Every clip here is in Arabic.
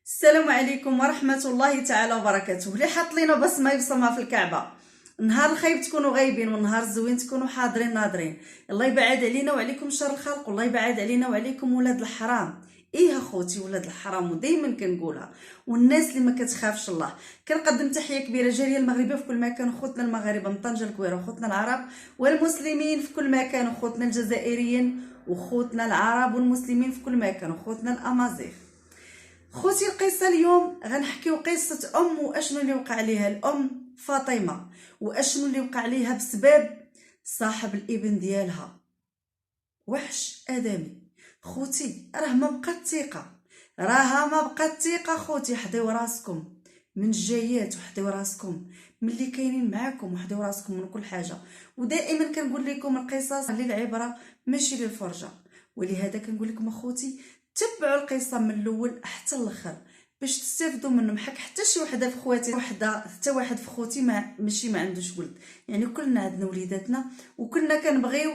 السلام عليكم ورحمة الله تعالى وبركاته. اللي حط لينا بصمة يبصمها في الكعبة. نهار الخايب تكونوا غايبين والنهار الزوين تكونوا حاضرين ناظرين. الله يبعد علينا وعليكم شر الخلق، والله يبعد علينا وعليكم ولاد الحرام. ايه اخوتي ولاد الحرام، ودائما كنقولها، والناس اللي ما كتخافش الله. كنقدم تحيه كبيره جاليه المغربيه في كل مكان، خوتنا المغاربه من طنجه الكويره، وخوتنا العرب والمسلمين في كل مكان، وخوتنا الجزائريين وخوتنا العرب والمسلمين في كل مكان، وخوتنا الامازيغ. خوتي القصه اليوم غنحكيو قصه واشنو اللي وقع ليها الام فاطمه، واشنو اللي وقع ليها بسبب صاحب الابن ديالها وحش ادمي. خوتي راها ما بقات ثقه، راها ما بقات ثقه. خوتي حضيو راسكم من الجايات، وحضيو راسكم من اللي كاينين معاكم، وحضيو راسكم من كل حاجه. ودائما كنقول لكم القصص للعبره ماشي للفرجه، ولهذا كنقول لكم اخوتي تبعوا القصه من الاول حتى الاخر باش تستافدوا منهم. حتى شي وحده في خواتي، حتى واحد في خوتي ماشي ما عندوش ولد، يعني كلنا عندنا وليداتنا، وكلنا كنبغيو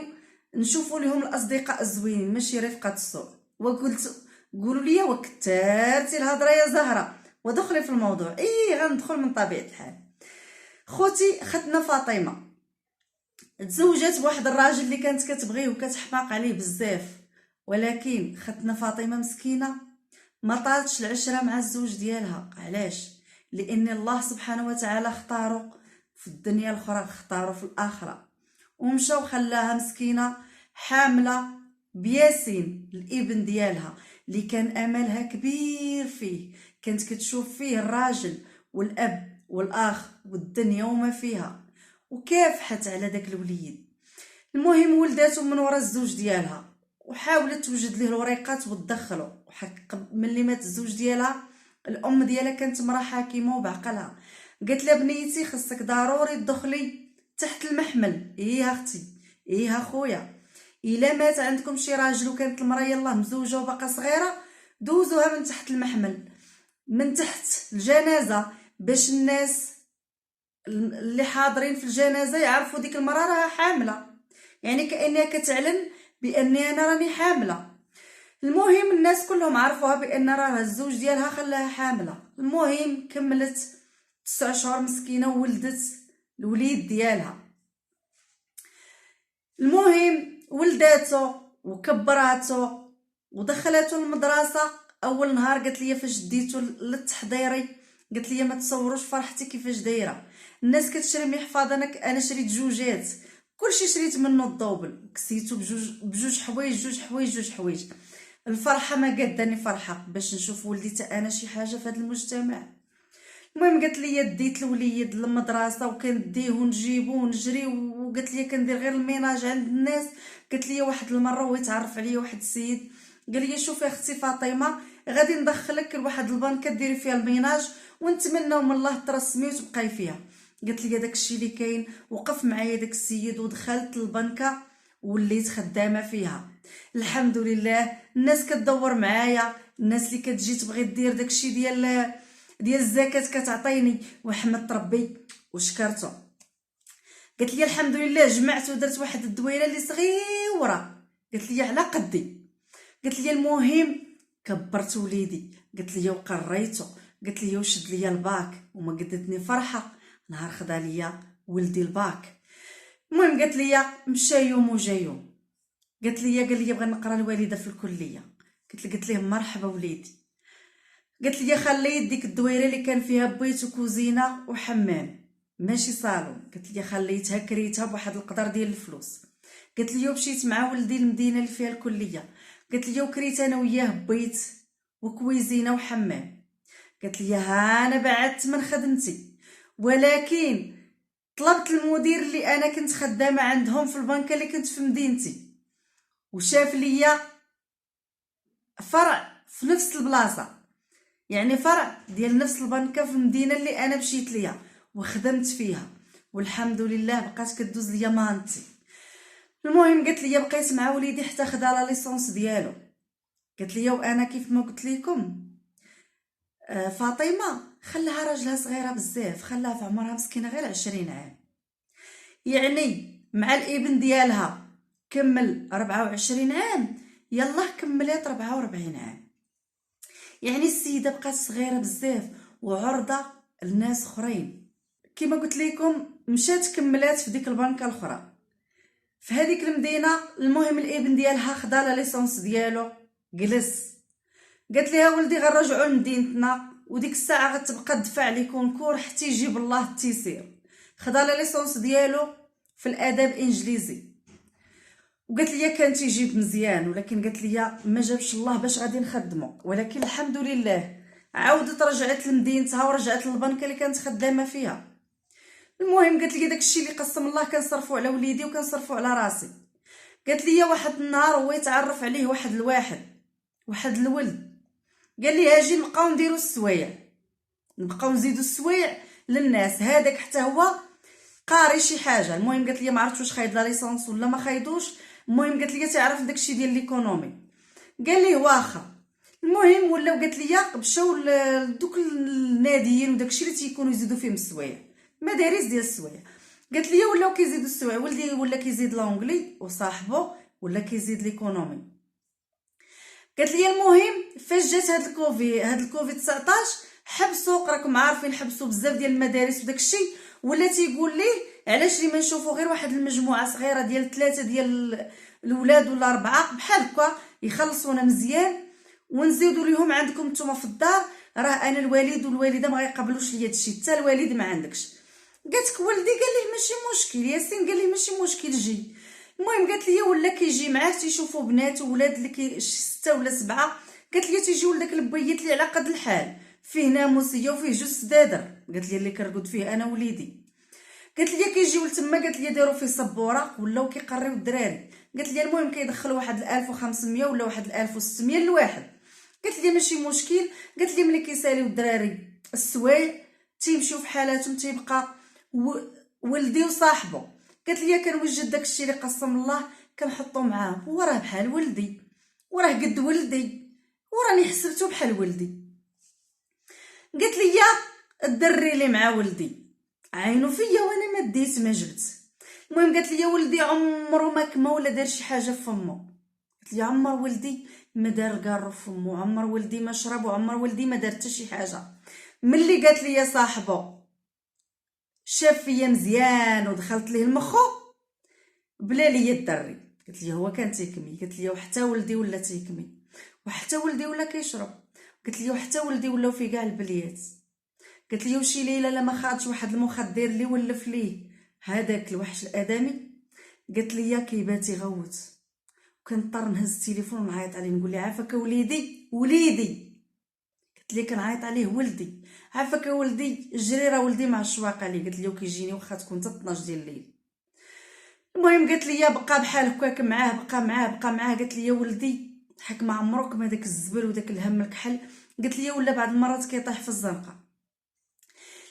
نشوفوا لهم الاصدقاء الزوينين ماشي رفقه السوء. وقلت قولوا لي وكثرتي الهضره يا زهره ودخلي في الموضوع. غندخل من طبيعه الحال. خوتي ختنا فاطمه تزوجت بواحد الراجل اللي كانت كتبغيه وكتحماق عليه بزاف، ولكن ختنا فاطمه مسكينه ما طالتش العشره مع الزوج ديالها. علاش؟ لان الله سبحانه وتعالى اختاروا في الدنيا الاخرى، اختاروا في الاخره، ومشى وخلاها مسكينه حامله بياسين الابن ديالها اللي كان املها كبير فيه، كانت كتشوف فيه الراجل والاب والاخ والدنيا وما فيها، وكافحت على داك الوليد. المهم ولداتو من ورا الزوج ديالها، وحاولت توجد ليه الوريقات وتدخلوا. وحق ملي مات الزوج ديالها الام ديالها كانت مرا حاكمه وبعقلها، قالت لها بنيتي خصك ضروري تدخلي تحت المحمل. ايه اختي، ايه اخويا، الا مات عندكم شي راجل وكانت المراه يلاه مزوجه وباقا صغيره، دوزوها من تحت المحمل، من تحت الجنازه، باش الناس اللي حاضرين في الجنازه يعرفوا ديك المراه راها حامله، يعني كانها كتعلن باني انا راني حامله. المهم الناس كلهم عرفوها بان راه الزوج ديالها خلاها حامله. المهم كملت 9 شهور مسكينه وولدت الوليد ديالها. المهم ولداتو وكبراتو ودخلاتو المدرسه. اول نهار قالت لي فاش ديتو للتحضيري، قالت لي ما تصوروش فرحتي كيفاش دايره، الناس كتشري محفظه، انا شريت جوجات، كلشي شريت منه الدوبل، كسيتو بجوج حوايج. الفرحه ما قداني فرحه باش نشوف ولدي تا انا شي حاجه في هذا المجتمع. المهم قالت لي ديت الوليد للمدرسه وكنديه ونجيبو ونجري، وقالت لي كندير غير الميناج عند الناس. قالت لي واحد المره هو يتعرف عليا واحد السيد قال لي شوفي اختي فاطمه، غادي ندخلك لواحد البنكه ديري فيها الميناج ونتمناو من الله ترسمي وتبقاي فيها. قالت لي داك الشيء اللي كاين. وقف معايا داك السيد ودخلت البنكه وليت خدامه فيها. الحمد لله الناس كتدور معايا، الناس اللي كتجي تبغي دير داك الشيء ديال الزكاه كتعطيني، وحمدت ربي وشكرته. قالت لي الحمد لله جمعت ودرت واحد الدويره اللي صغيره، قالت لي على قدي. قالت لي المهم كبرت وليدي، قالت لي وقريته، قالت لي وشد لي الباك، وما قدتني فرحه نهار خدا ليا ولدي الباك. المهم قالت لي مشى يوم وجا يوم، قال لي بغا نقرا الوالده في الكليه. قلت ليه مرحبا وليدي. قالت لي خلي يديك الدويره اللي كان فيها بيت وكوزينه وحمام ماشي صالون، قالت لي خليتها كريتها بواحد القدر ديال الفلوس. قالت لي ومشيت مع ولدي المدينه اللي فيها الكليه، قالت لي وكريت انا وياه بيت وكويزينه وحمام. قالت لي ها انا بعدت من خدمتي، ولكن طلبت المدير اللي انا كنت خدامه عندهم في البنكه اللي كنت في مدينتي، وشاف ليا فرع في نفس البلاصه، يعني فرع ديال نفس البنكه في المدينه اللي انا مشيت ليها وخدمت فيها، والحمد لله بقات كدوز ليا مانتي. المهم قالت لي بقيت مع وليدي حتى خدا لا ليسونس ديالو. قالت لي وانا كيف ما قلت لكم فاطمه خلاها راجلها صغيره بزاف، خلاها في عمرها مسكينه غير 20 عام، يعني مع الابن ديالها كمل 24 عام، يلا كملت 44 عام. يعني السيده بقات صغيره بزاف وعرضه لناس اخرين. كما قلت لكم مشات كملات في ديك البنكه الاخرى في هذيك المدينه. المهم الابن ديالها خدا لا ليسونس ديالو جلس، قالت لها ولدي غنرجعوا لمدينتنا وديك الساعه غتبقى تدفع لي كونكور حتى يجيب الله التيسير. خدا لا ليسونس ديالو في الاداب انجليزي وقالت لي كان تيجيب مزيان، ولكن قالت لي ما جابش الله باش غادي نخدمو. ولكن الحمد لله عاودت رجعت لمدينتها ورجعت للبنكه اللي كانت خدامه فيها. المهم قالت لي داكشي اللي قسم الله كنصرفو على وليدي وكنصرفو على راسي. قالت لي واحد النهار هو يتعرف عليه واحد الولد، قال لي اجي نبقاو نديرو السوايع، نبقاو نزيدو السوايع للناس. هذاك حتى هو قاري شي حاجه. المهم قالت لي ما عرفتش واش خايد لا ليسونس ولا ما خايدوش. المهم قالت لي تعرف داكشي ديال ليكونومي. قال لي واخا. المهم ولاو قالت لي مشاو لدوك الناديين وداكشي اللي تيكونوا يزيدوا فيهم السوايع، مدارس ديال السوايع. قالت لي ولاو كيزيدوا السوايع، ولدي ولا كيزيد لونجلي وصاحبو ولا كيزيد ليكونومي. قالت لي المهم فاش جات هاد الكوفيد 19 حبسوا، راكم عارفين حبسوا بزاف ديال المدارس وداكشي. ولا تيقول لي علاش لي ما نشوفوا غير واحد المجموعه صغيره ديال 3 ديال الاولاد ولا 4 بحال هكا يخلصونا مزيان ونزيدوا ليهم عندكم نتوما في الدار. راه انا الوالد والوالده ما غيقبلوش ليا هادشي، حتى الوالد ما عندكش. قالت ولدي قال لي ماشي مشكل ياسين، قال لي ماشي مشكل جي. المهم قالت لي ولا كيجي معاه تيشوفوا بنات وولاد اللي 6 ولا 7. قالت لي تيجيو لداك البيت اللي على قد الحال فيه ناموسيه وفيه 2 سدادر. قالت لي اللي كنرقد فيه انا وليدي. قالت لي كيجيو لتما، قالت لي داروا فيه صبوره ولاو كيقريو الدراري. قالت لي المهم كيدخلوا واحد 1500 ولا واحد 1600 لواحد. قالت لي ماشي مشكل. قالت لي ملي كيساليو الدراري السوايع تيمشيو في حالاتهم، تيبقى ولدي وصاحبو. قالت لي كنوجد داكشي اللي قسم الله كنحطو معاه، وراه بحال ولدي وراه قد ولدي وراني حسبته بحال ولدي. قالت لي الدري اللي مع ولدي عينو فيا وانا ما ديت ما جبت. المهم قالت لي ولدي عمرو ما كما ولا دار شي حاجه في فمو. قالت لي عمر ولدي ما دار الكارو في فمو، عمر ولدي ما شرب، وعمر ولدي ما دار حتى شي حاجه. ملي قالت لي صاحبو شاف فيا مزيان ودخلت ليه المخو بلا ليا الدري. قالت لي هو كان تيكمي. قالت لي وحتى ولدي ولا تيكمي، وحتى ولدي ولا كيشرب. قالت لي وحتى ولدي ولاو فيه كاع البليات. قالت لي وشي ليله لما خاطش واحد المخدر اللي ولف ليه هذاك الوحش الادمي. قالت لي كيبات يغوت وكنضطر نهز التليفون ونعيط عليه نقول لي عافاك وليدي وليدي. قالت لي كنعيط عليه ولدي عافاك ولدي جري راه ولدي مع الشواق عليه. قالت لي وكيجيني واخا تكون حتى 12 ديال الليل. المهم قالت لي بقى بحال هكاك معاه بقى معاه. قالت لي ولدي حك ما عمرك ما داك الزبل وداك الهم الكحل. قالت لي ولا بعض المرات كيطيح في الزنقه.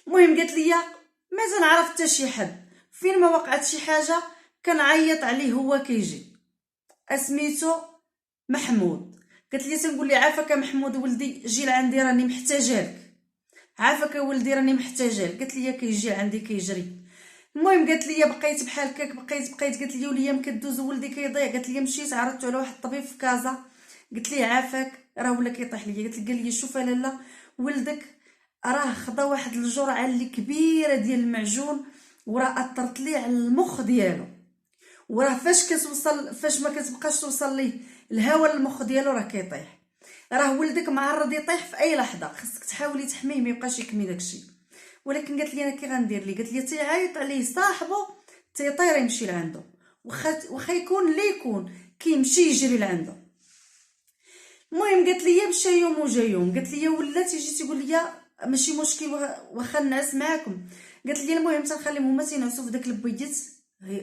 المهم قالت لي ما تنعرف حتى شي حد، فين ما وقعت شي حاجه كنعيط عليه هو كيجي. اسميتو محمود. قالت لي تنقول لي عافاك محمود ولدي جي لعندي راني محتاجه لك، عافاك ولدي راني محتاجه لك. قالت لي كيجي عندي كيجري. المهم قالت لي بقيت بحال هكاك بقيت. قالت لي وليام كدوز ولدي كيضيع. قالت لي مشيت عرضت على واحد الطبيب في كازا، قلت ليه عافاك راه ولا كيطيح ليا. قال لي شوف لاله ولدك راه خدا واحد الجرعه اللي كبيره ديال المعجون وراه اثرت ليه على المخ ديالو، وراه فاش ما كتبقاش توصل ليه الهواء للمخ ديالو راه كيطيح. راه ولدك معرض يطيح في اي لحظه، خصك تحاولي تحميه ما يبقاش يكمي داكشي. ولكن قالت لي انا كي غندير ليه؟ قالت لي تيعيط عليه صاحبو تيطير يمشي لعندو، واخا يكون اللي يكون كيمشي يجري لعندو. المهم قالت لي مشى يوم وجا يوم. قالت لي ولا تيجي تيقول لي ماشي مشكل واخا نعس معاكم. قالت لي المهم تنخليهم هما تينعسوا في داك البيت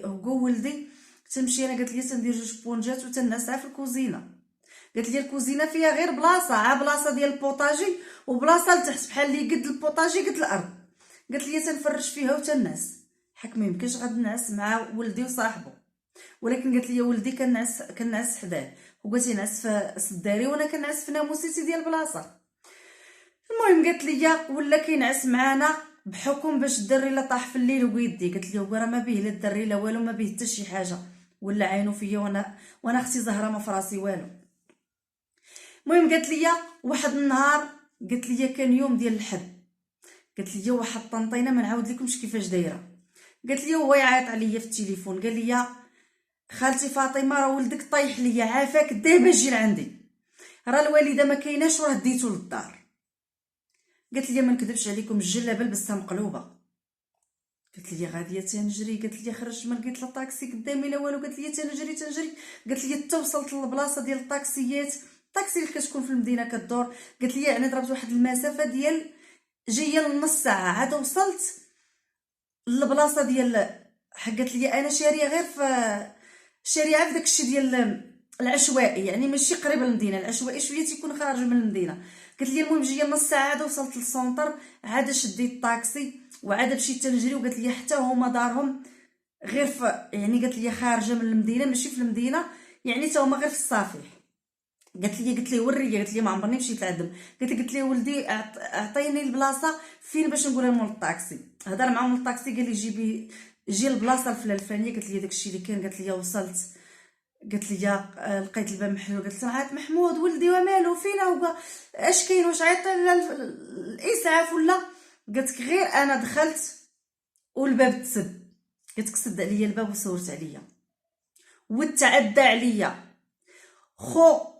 هو ولدي تنمشي انا. قالت لي تندير 2 بونجات وتنعسها في الكوزينه. قالت لي الكوزينه فيها غير بلاصه ديال البوطاجي وبلاصه لتحت بحال اللي قد البوطاجي قد الارض. قالت لي تنفرش فيها وتنعس. حك ما يمكنش غنعس مع ولدي وصاحبو. ولكن قالت لي ولدي كنعس حداه، هو تينعس في الداري وانا كنعس في ناموسيتي ديال البلاصه. المهم قالت لي ولا كينعس معانا بحكم باش الدري لا طاح في الليل ويدي. قالت لي هو راه ما به لا الدري لا والو، ما به حتى شي حاجه، ولا عينو فيا وانا اختي زهره ما فراسي والو. المهم قالت لي واحد النهار، قالت لي كان يوم ديال الحد، قالت لي واحد الطنطينه ما نعاود لكمش كيفاش دايره. قالت لي هو يعيط عليا في التليفون، قال لي خالتي فاطمه راه ولدك طايح ليا، عافاك دابا جي لعندي، راه الوالده ما كايناش وراه ديتو للدار. قالت لي ما نكذبش عليكم الجلابه لبستها مقلوبه. قالت لي غاديه تنجري، قالت لي خرجت ما لقيت لا طاكسي قدامي لا والو، قالت لي تنجري. قالت لي حتى وصلت للبلاصه ديال الطاكسيات، الطاكسي اللي كتكون في المدينه كدور. قالت لي يعني ضربت واحد المسافه ديال جايه لنص ساعه عاد وصلت للبلاصه ديال قالت لي انا شاريه غير في شاريه في داكشي ديال العشوائي، يعني ماشي قريب للمدينه، العشوائي شويه تيكون خارج من المدينه. قالت لي المهم جايه نص ساعه عاد وصلت للسونتر، عاد شديت الطاكسي وعاد مشيت تنجري. وقالت لي حتى هما دارهم غير في يعني قالت لي خارجه من المدينه ماشي في المدينه، يعني حتى هما غير في الصافي. قالت لي وري، قالت لي ما عمرني مشيت لعندهم. قالت لي ولدي اعطيني البلاصه فين باش نقولها مول الطاكسي. هضر مع مول الطاكسي قال لي جي البلاصه الفلانيه. قالت لي داكشي اللي كان. قالت لي وصلت، قالت لي لقيت الباب محلول. قالت له عاد محمود ولدي ومالو فين هو اش كاين، واش عيط الاسعاف ولا؟ قالت غير انا دخلت والباب تسد. قالت سد عليا الباب وصورت عليا وتعدى عليا خو.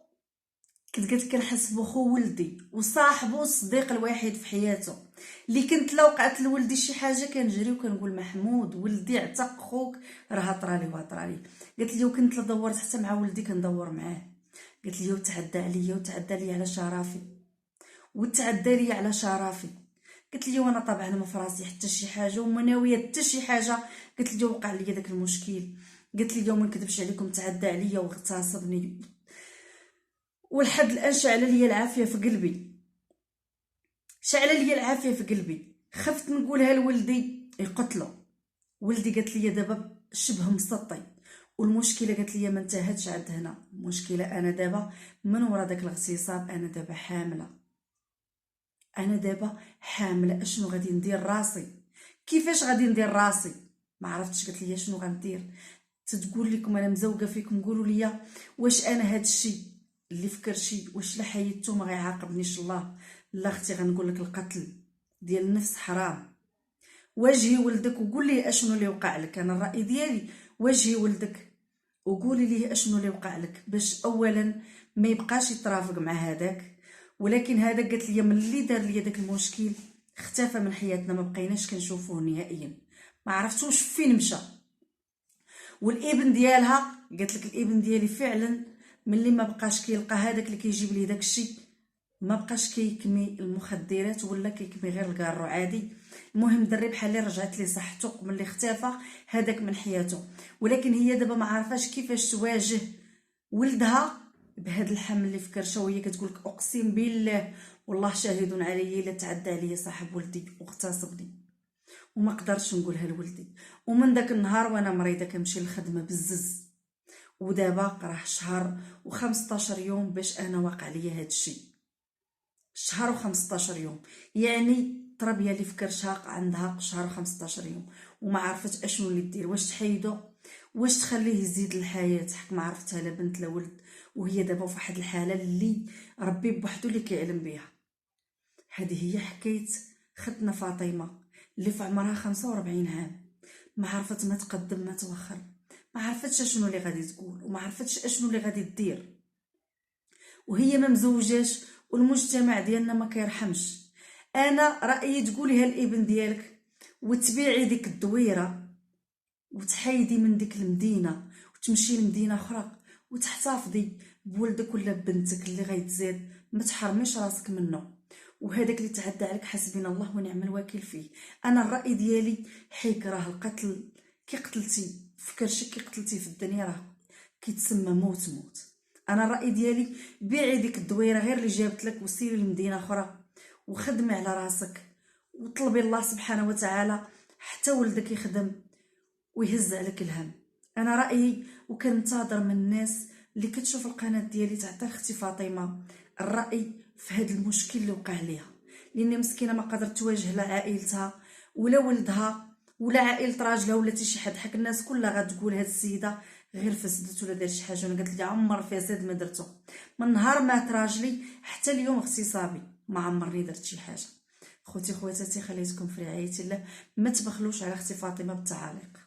قالت كنحس بخو ولدي وصاحبو الصديق الوحيد في حياته، اللي كنت لو وقعت لولدي شي حاجه كنجري وكنقول محمود ولدي عتق خوك راه طرالي. قالت لي وكنت لدورت حتى مع ولدي كندور معاه. قالت لي وتعدى عليا على شرفي وتعدى لي على شرفي. قلت لي وانا طبعا ما فراسي حتى شي حاجه وما ناويه حتى شي حاجه. قلت لي وقع لي داك المشكل. قلت لي اليوم ما نكذبش عليكم تعدى عليا واغتصبني، والحد الان شعل لي العافيه في قلبي، خفت نقولها لولدي يقتلو. ولدي قالت لي دابا شبه مسطي، والمشكله قالت لي ما انتهتش عند هنا. المشكله انا دابا من ورا داك الاغتصاب انا دابا حامله. اشنو غادي ندير راسي؟ كيفاش غادي ندير راسي؟ ما عرفتش. قالت لي شنو غندير؟ تتقول لكم انا مزوقه فيكم، قولوا لي واش انا هادشي اللي فكرتي واش لا حيدتو ما غيعاقبنيش الله؟ لا اختي غنقول لك القتل ديال النفس حرام. واجهي ولدك وقول ليه اشنو اللي وقع لك. انا الراي ديالي واجهي ولدك وقولي ليه اشنو اللي وقع لك، باش اولا ما يبقاش يترافق مع هذاك. ولكن هذا قالت لي ملي دار لي داك المشكل اختفى من حياتنا، ما بقيناش كنشوفوه نهائيا، ما عرفتوش فين مشى. والابن ديالها قالت لك الابن ديالي فعلا ملي ما بقاش كيلقى هذاك اللي كيجيب ليه داكشي، ما بقاش كيكمي المخدرات ولا كيكمي غير الكارو عادي. المهم دري بحال اللي رجعت ليه صحته ملي اختفى هذاك من حياته. ولكن هي دابا ما عارفاش كيفاش تواجه ولدها بهذا الحمل اللي في كرشه، وهي كتقول لك اقسم بالله والله شاهد علي الا تعدى عليا صاحب ولدي واغتصبني وما قدرتش نقولها لولدي. ومن داك النهار وانا مريضه كنمشي للخدمه بزز، ودابا راه شهر و15 يوم باش انا واقع ليا هذا الشيء. شهر و15 يوم يعني التربيه اللي في كرشها عندها شهر و15 يوم وما عرفت اشنو اللي دير، واش تحيدو واش تخليه يزيد الحياه. حق ما عرفتها لا بنت لا ولد، وهي دابا في واحد الحاله اللي ربي بوحدو اللي كيعلم بها. هذه هي حكايه ختنا فاطمه اللي في عمرها 45 عام، ما عرفت ما تقدم ما توخر، ما عرفتش اشنو اللي غادي تقول وما عرفتش اشنو اللي غادي دير، وهي ما مزوجاش والمجتمع ديالنا ما كيرحمش. انا رايي تقوليها الابن ديالك وتبيعي ديك الدويره وتحيدي من ديك المدينه وتمشي لمدينه اخرى وتحتفظي بولدك ولا بنتك اللي غيتزاد، ما تحرميش راسك منه. وهذاك اللي تعدى عليك حسبنا الله ونعم الوكيل فيه. انا الراي ديالي حيك راه القتل كي قتلتي في كرشك كي قتلتي في الدنيا راه كيتسمى موت. انا الراي ديالي بيعي ديك الدويره غير اللي جابت لك وسيري لمدينه اخرى وخدمي على راسك وطلبي الله سبحانه وتعالى حتى ولدك يخدم ويهز عليك الهم. انا رايي وكنتظر من الناس اللي كتشوف القناه ديالي تعطي اختي فاطمه الراي في هذا المشكل اللي وقع ليها، لان مسكينه ما قدرت تواجه لا عائلتها ولا ولدها ولا عائله راجلها ولا حتى شي حد. حق الناس كلها غتقول هاد السيده غير فسدت ولا دار شي حاجه. انا قلت لي عمر فساد ما درتو من نهار مات راجلي حتى اليوم اغتصابي ما عمرني درت شي حاجه. خوتي خواتاتي خليتكم في رعايه الله، ما تبخلوش على اختي فاطمه بالتعاليق.